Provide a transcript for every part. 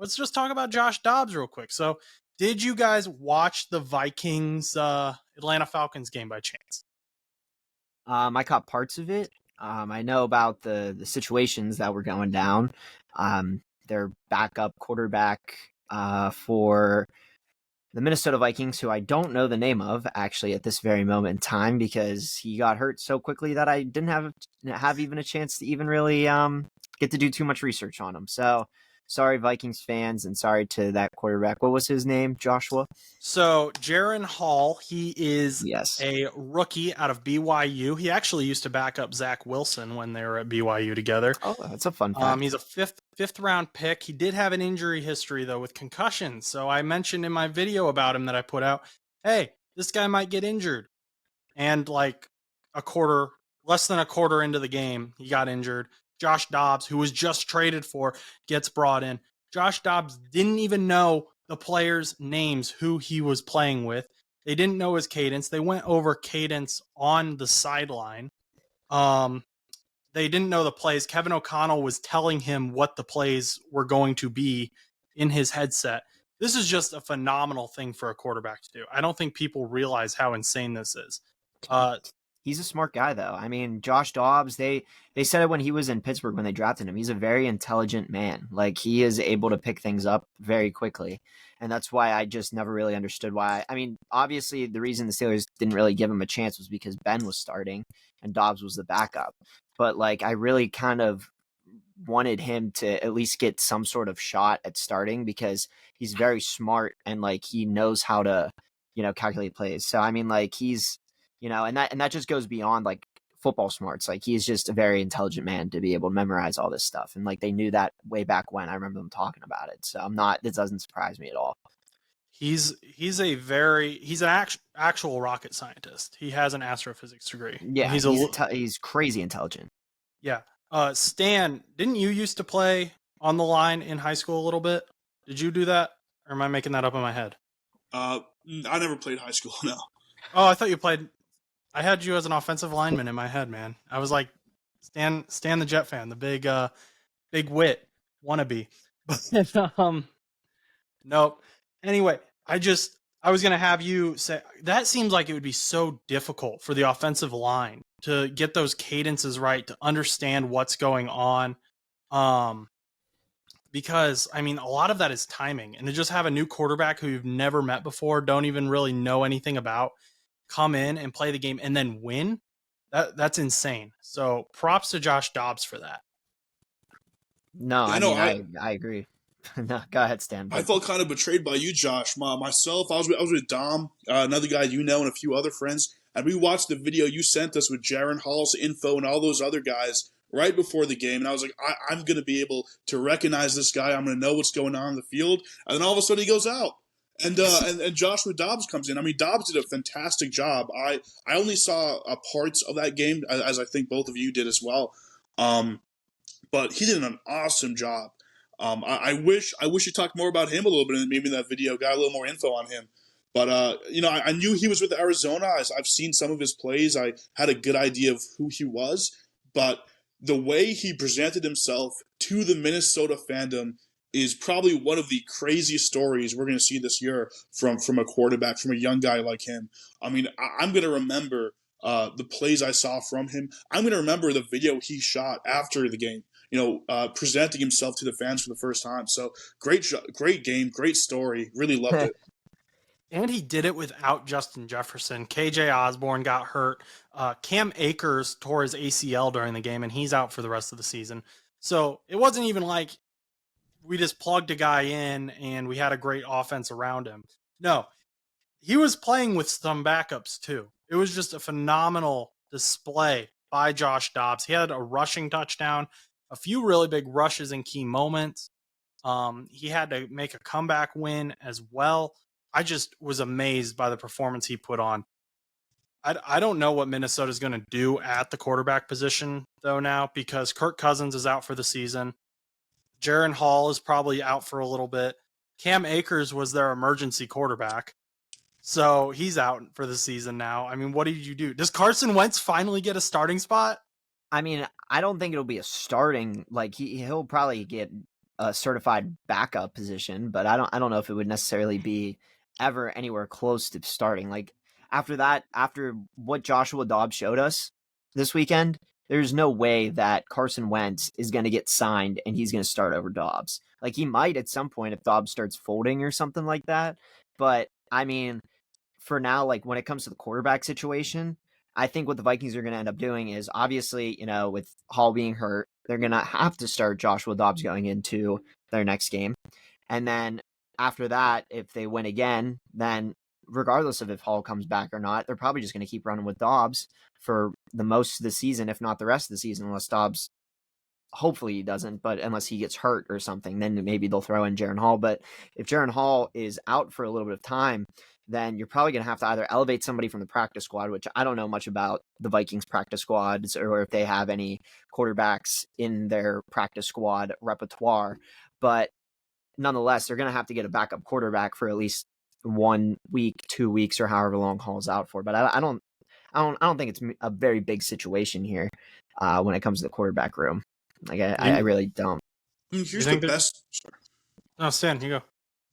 let's just talk about Josh Dobbs real quick. So, did you guys watch the Vikings Atlanta Falcons game by chance? I caught parts of it. I know about the situations that were going down. Their backup quarterback for the Minnesota Vikings, who I don't know the name of actually at this very moment in time because he got hurt so quickly that I didn't have even a chance to even really get to do too much research on him. So sorry, Vikings fans, and sorry to that quarterback. What was his name, Joshua? So, Jaron Hall, he is Yes. a rookie out of BYU. He actually used to back up Zach Wilson when they were at BYU together. Oh, that's a fun fact. He's a fifth round pick. He did have an injury history though with concussions. So I mentioned in my video about him that I put out, hey, this guy might get injured. And like less than a quarter into the game, he got injured. Josh Dobbs, who was just traded for, gets brought in. Josh Dobbs didn't even know the players' names, who he was playing with. They didn't know his cadence. They went over cadence on the sideline. They didn't know the plays. Kevin O'Connell was telling him what the plays were going to be in his headset. This is just a phenomenal thing for a quarterback to do. I don't think people realize how insane this is. He's a smart guy, though. I mean, Josh Dobbs, they said it when he was in Pittsburgh when they drafted him. He's a very intelligent man. Like, he is able to pick things up very quickly. And that's why I just never really understood why. I mean, obviously, the reason the Steelers didn't really give him a chance was because Ben was starting and Dobbs was the backup. But, like, I really kind of wanted him to at least get some sort of shot at starting because he's very smart and, like, he knows how to, calculate plays. So, I mean, like, he's, and that just goes beyond like football smarts. Like he's just a very intelligent man to be able to memorize all this stuff. And like they knew that way back when. I remember them talking about it. So this doesn't surprise me at all. He's an actual rocket scientist. He has an astrophysics degree. Yeah, he's crazy intelligent. Yeah. Stan, didn't you used to play on the line in high school a little bit? Did you do that? Or am I making that up in my head? I never played high school, no. Oh, I thought you played. I had you as an offensive lineman in my head, man. I was like, Stan the Jet fan, the big wit wannabe. But nope. Anyway, I was gonna have you say that seems like it would be so difficult for the offensive line to get those cadences right, to understand what's going on. Because I mean, a lot of that is timing, and to just have a new quarterback who you've never met before, don't even really know anything about, come in and play the game and then win, that's insane. So props to Josh Dobbs for that. No, I agree. No, go ahead, Stan. I felt kind of betrayed by you, Josh. Myself, I was with Dom, another guy and a few other friends, and we watched the video you sent us with Jaron Hall's info and all those other guys right before the game, and I was like, I'm going to be able to recognize this guy. I'm going to know what's going on in the field, and then all of a sudden he goes out. And Joshua Dobbs comes in. I mean, Dobbs did a fantastic job. I only saw parts of that game, as I think both of you did as well. But he did an awesome job. I wish you talked more about him a little bit, and maybe in that video got a little more info on him. But I knew he was with Arizona. I've seen some of his plays. I had a good idea of who he was. But the way he presented himself to the Minnesota fandom is probably one of the craziest stories we're going to see this year from a quarterback, from a young guy like him. I mean, I'm going to remember the plays I saw from him. I'm going to remember the video he shot after the game, presenting himself to the fans for the first time. So great game, great story. Really loved it. And he did it without Justin Jefferson. KJ Osborne got hurt. Cam Akers tore his ACL during the game, and he's out for the rest of the season. So it wasn't even like we just plugged a guy in and we had a great offense around him. No, he was playing with some backups too. It was just a phenomenal display by Josh Dobbs. He had a rushing touchdown, a few really big rushes in key moments. He had to make a comeback win as well. I just was amazed by the performance he put on. I don't know what Minnesota's going to do at the quarterback position, though, now, because Kirk Cousins is out for the season. Jaron Hall is probably out for a little bit. Cam Akers was their emergency quarterback, so he's out for the season now. I mean, what did you do? Does Carson Wentz finally get a starting spot? I mean, I don't think it'll be a starting. Like he'll probably get a certified backup position, but I don't know if it would necessarily be ever anywhere close to starting. Like after that, after what Joshua Dobbs showed us this weekend, there's no way that Carson Wentz is going to get signed and he's going to start over Dobbs. Like he might at some point if Dobbs starts folding or something like that. But I mean, for now, like when it comes to the quarterback situation, I think what the Vikings are going to end up doing is obviously, with Hall being hurt, they're going to have to start Joshua Dobbs going into their next game. And then after that, if they win again, then regardless of if Hall comes back or not, they're probably just going to keep running with Dobbs for the most of the season, if not the rest of the season, unless Dobbs, hopefully he doesn't, but unless he gets hurt or something, then maybe they'll throw in Jaren Hall. But if Jaren Hall is out for a little bit of time, then you're probably going to have to either elevate somebody from the practice squad, which I don't know much about the Vikings practice squads or if they have any quarterbacks in their practice squad repertoire. But nonetheless, they're going to have to get a backup quarterback for at least 1 week, 2 weeks, or however long Hall's out for. But I don't think it's a very big situation here when it comes to the quarterback room. Like I really don't. Here's the best. No, Stan, you go.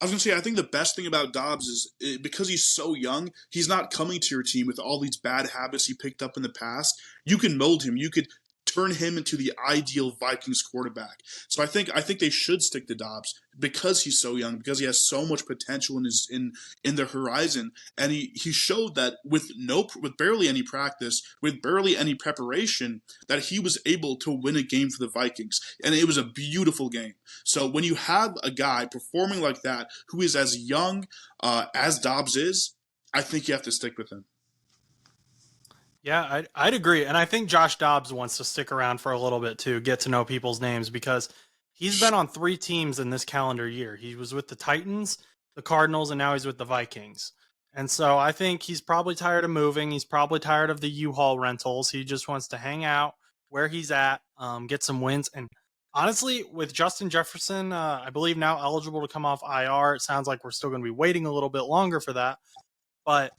I was going to say, I think the best thing about Dobbs is because he's so young, he's not coming to your team with all these bad habits he picked up in the past. You can mold him. You could turn him into the ideal Vikings quarterback. So I think they should stick to Dobbs because he's so young, because he has so much potential in the horizon. And he showed that with barely any practice, with barely any preparation, that he was able to win a game for the Vikings. And it was a beautiful game. So when you have a guy performing like that, who is as young as Dobbs is, I think you have to stick with him. Yeah, I'd agree. And I think Josh Dobbs wants to stick around for a little bit too, get to know people's names, because he's been on 3 teams in this calendar year. He was with the Titans, the Cardinals, and now he's with the Vikings. And so I think he's probably tired of moving. He's probably tired of the U-Haul rentals. He just wants to hang out where he's at, get some wins. And honestly, with Justin Jefferson, I believe now eligible to come off IR, it sounds like we're still going to be waiting a little bit longer for that. But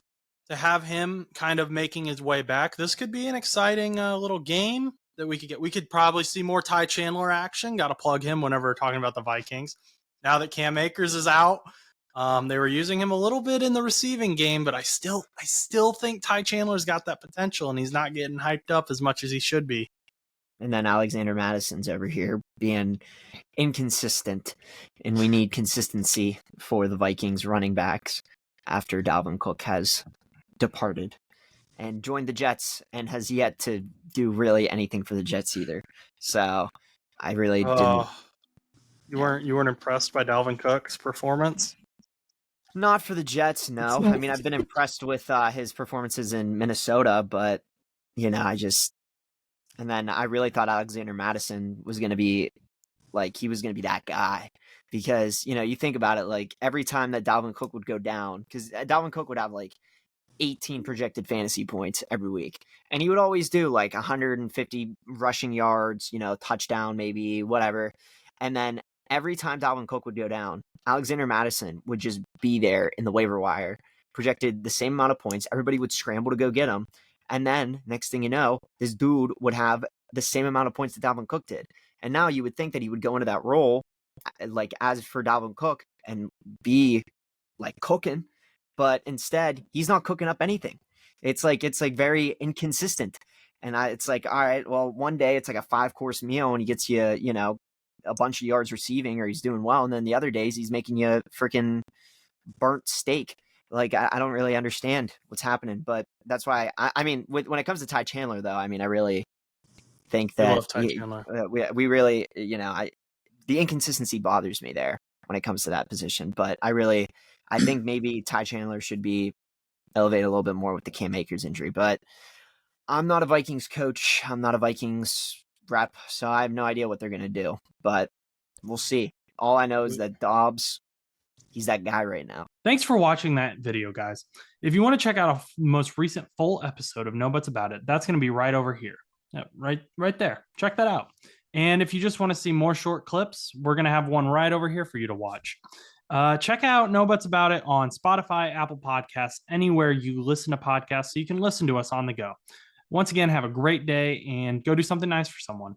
to have him kind of making his way back, this could be an exciting little game that we could get. We could probably see more Ty Chandler action. Got to plug him whenever we're talking about the Vikings. Now that Cam Akers is out, they were using him a little bit in the receiving game, but I still think Ty Chandler's got that potential, and he's not getting hyped up as much as he should be. And then Alexander Madison's over here being inconsistent, and we need consistency for the Vikings running backs after Dalvin Cook has departed and joined the Jets and has yet to do really anything for the Jets either. So I really didn't. You weren't impressed by Dalvin Cook's performance? Not for the Jets, no. I mean, I've been impressed with his performances in Minnesota, but and then I really thought Alexander Madison was going to be that guy. Because, you think about it, like every time that Dalvin Cook would go down, because Dalvin Cook would have like 18 projected fantasy points every week. And he would always do like 150 rushing yards, touchdown, maybe, whatever. And then every time Dalvin Cook would go down, Alexander Madison would just be there in the waiver wire, projected the same amount of points. Everybody would scramble to go get him. And then next thing you know, this dude would have the same amount of points that Dalvin Cook did. And now you would think that he would go into that role, like as for Dalvin Cook, and be like cooking. But instead, he's not cooking up anything. It's like very inconsistent. And it's like, all right, well, one day it's like a 5-course meal and he gets you, a bunch of yards receiving, or he's doing well. And then the other days he's making you freaking burnt steak. Like, I don't really understand what's happening. But that's why, I mean, when it comes to Ty Chandler, though, I mean, I really think that we really, the inconsistency bothers me there when it comes to that position. But I think maybe Ty Chandler should be elevated a little bit more with the Cam Akers injury. But I'm not a Vikings coach. I'm not a Vikings rep, so I have no idea what they're going to do. But we'll see. All I know is that Dobbs, he's that guy right now. Thanks for watching that video, guys. If you want to check out a most recent full episode of No Buts About It, that's going to be right over here. Yeah, right there. Check that out. And if you just want to see more short clips, we're going to have one right over here for you to watch. Check out No Buts About It on Spotify, Apple Podcasts, anywhere you listen to podcasts, so you can listen to us on the go. Once again, have a great day and go do something nice for someone.